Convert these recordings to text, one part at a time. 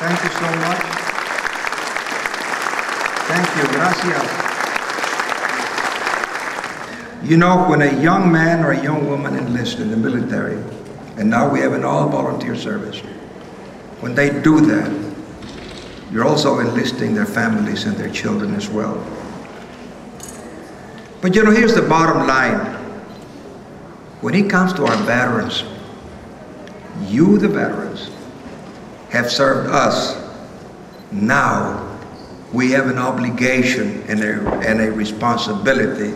Thank you so much. Thank you. Gracias. You know, when a young man or a young woman enlists in the military, and now we have an all-volunteer service, when they do that, you're also enlisting their families and their children as well. But you know, here's the bottom line. When it comes to our veterans, you, the veterans, have served us. Now, we have an obligation and a responsibility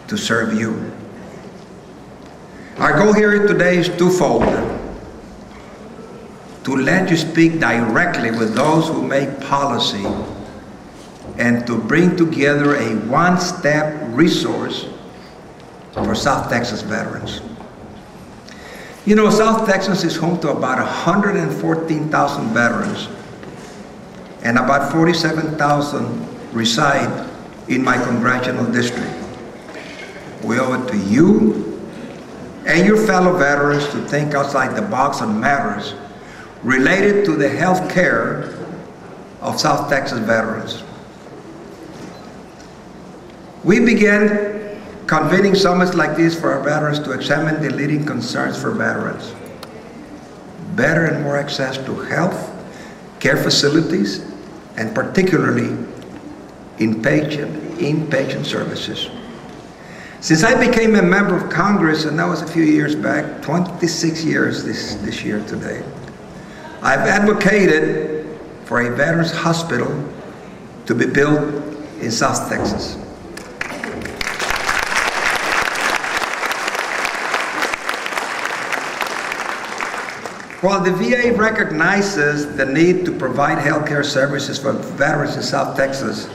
to serve you. Our goal here today is twofold: to let you speak directly with those who make policy and to bring together a one-step resource for South Texas veterans. You know, South Texas is home to about 114,000 veterans, and about 47,000 reside in my congressional district. We owe it to you and your fellow veterans to think outside the box on matters related to the health care of South Texas veterans. We began convening summits like this for our veterans to examine the leading concerns for veterans: better and more access to health care facilities, and particularly inpatient services. Since I became a member of Congress, and that was a few years back, 26 years this year today, I've advocated for a veterans hospital to be built in South Texas. While the VA recognizes the need to provide health care services for veterans in South Texas,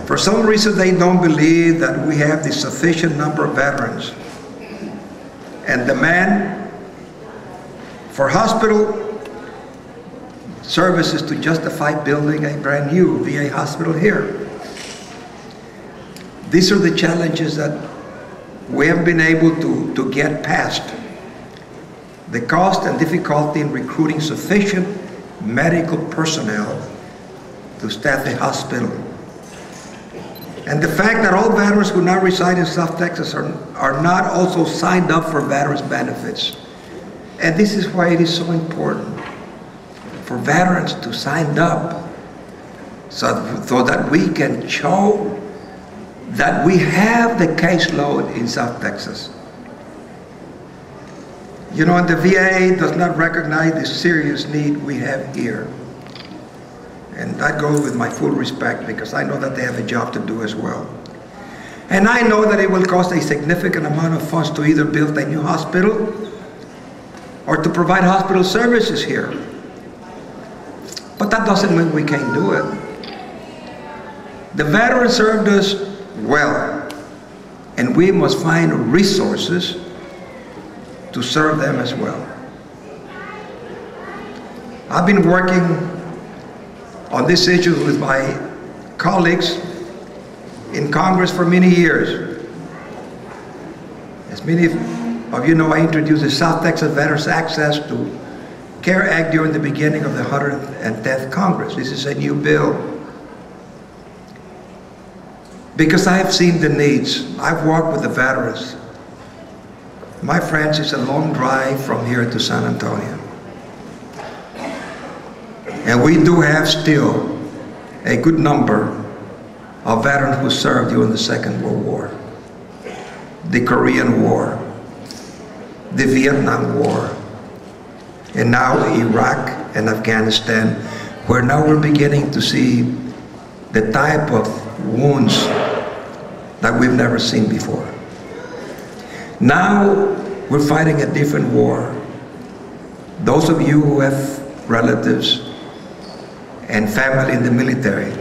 for some reason they don't believe that we have the sufficient number of veterans and demand for hospital services to justify building a brand new VA hospital here. These are the challenges that we have been able to get past. The cost and difficulty in recruiting sufficient medical personnel to staff a hospital. And the fact that all veterans who now reside in South Texas are not also signed up for veterans benefits. And this is why it is so important for veterans to sign up so that we can show that we have the caseload in South Texas. You know, and the VA does not recognize the serious need we have here. And that goes with my full respect, because I know that they have a job to do as well. And I know that it will cost a significant amount of funds to either build a new hospital or to provide hospital services here. But that doesn't mean we can't do it. The veterans served us well, and we must find resources to serve them as well. I've been working on this issue with my colleagues in Congress for many years. As many of you know, I introduced the South Texas Veterans Access to Care Act during the beginning of the 110th Congress. This is a new bill. Because I have seen the needs. I've walked with the veterans. My friends, it's a long drive from here to San Antonio. And we do have still a good number of veterans who served during the Second World War, the Korean War, the Vietnam War, and now Iraq and Afghanistan, where now we're beginning to see the type of wounds that we've never seen before. Now we're fighting a different war. Those of you who have relatives and family in the military,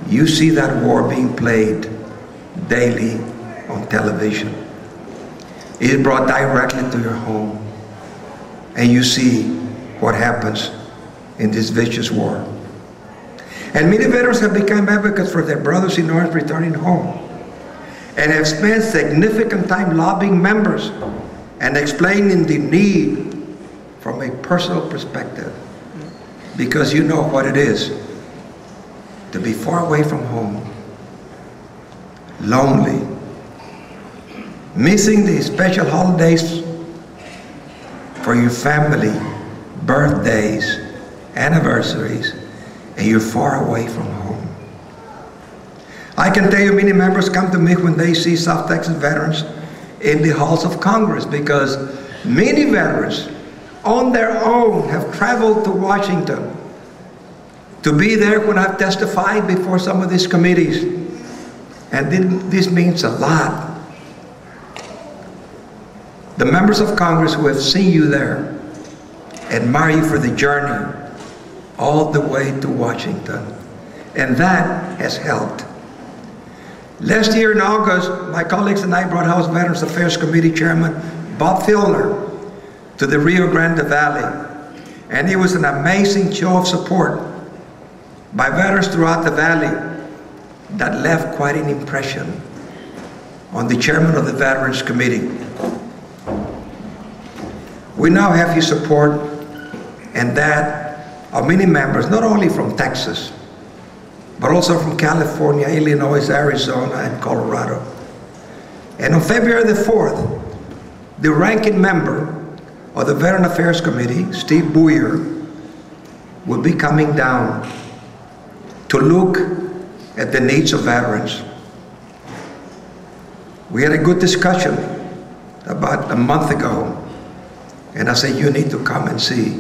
you see that war being played daily on television. It is brought directly to your home, and you see what happens in this vicious war. And many veterans have become advocates for their brothers in arms returning home, and have spent significant time lobbying members and explaining the need for from a personal perspective, because you know what it is to be far away from home, lonely, missing the special holidays for your family, birthdays, anniversaries, and you're far away from home. I can tell you many members come to me when they see South Texas veterans in the halls of Congress, because many veterans on their own have traveled to Washington to be there when I've testified before some of these committees. And this means a lot. The members of Congress who have seen you there admire you for the journey all the way to Washington. And that has helped. Last year in August, my colleagues and I brought House Veterans Affairs Committee Chairman Bob Filner to the Rio Grande Valley. And it was an amazing show of support by veterans throughout the valley that left quite an impression on the chairman of the Veterans Committee. We now have his support and that of many members, not only from Texas, but also from California, Illinois, Arizona, and Colorado. And on February the 4th, the ranking member of the Veteran Affairs Committee, Steve Boyer, will be coming down to look at the needs of veterans. We had a good discussion about a month ago, and I said, you need to come and see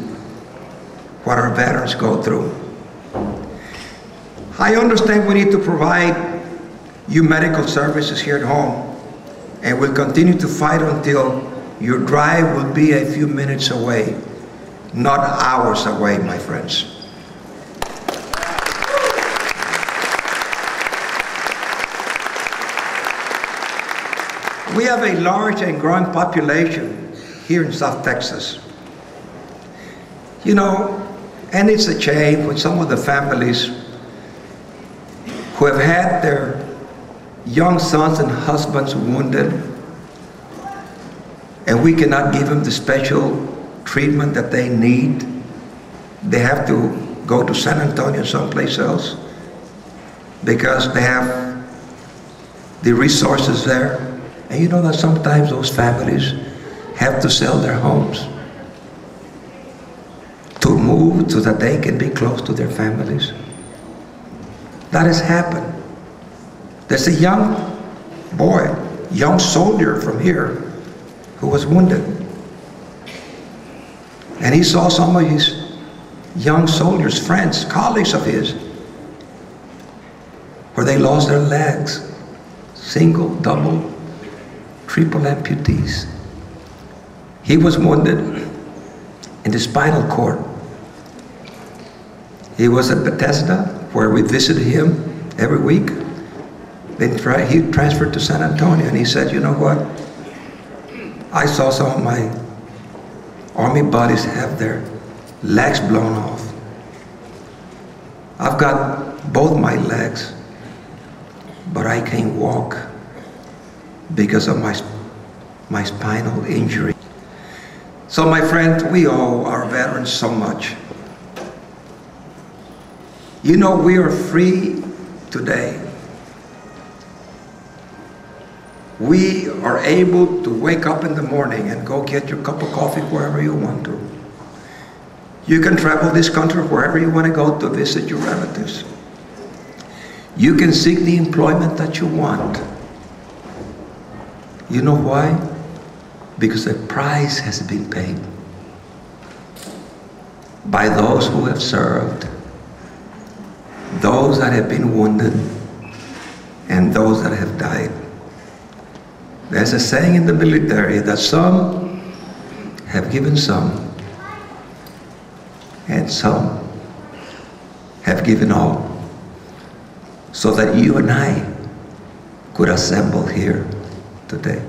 what our veterans go through. I understand we need to provide you medical services here at home, and we'll continue to fight until your drive will be a few minutes away, not hours away, my friends. We have a large and growing population here in South Texas. You know, and it's a shame when some of the families who have had their young sons and husbands wounded, and we cannot give them the special treatment that they need. They have to go to San Antonio or someplace else because they have the resources there. And you know that sometimes those families have to sell their homes to move so that they can be close to their families. That has happened. There's a young boy, young soldier from here who was wounded. And he saw some of his young soldiers, friends, colleagues of his, where they lost their legs, single, double, triple amputees. He was wounded in the spinal cord. He was at Bethesda, where we visited him every week. Then he transferred to San Antonio, and he said, you know what? I saw some of my Army buddies have their legs blown off. I've got both my legs, but I can't walk because of my spinal injury. So my friend, we owe our veterans so much. You know, we are free today. We are able to wake up in the morning and go get your cup of coffee wherever you want to. You can travel this country wherever you want to go to visit your relatives. You can seek the employment that you want. You know why? Because a price has been paid by those who have served, those that have been wounded, and those that have died. There's a saying in the military that some have given some, and some have given all, so that you and I could assemble here today.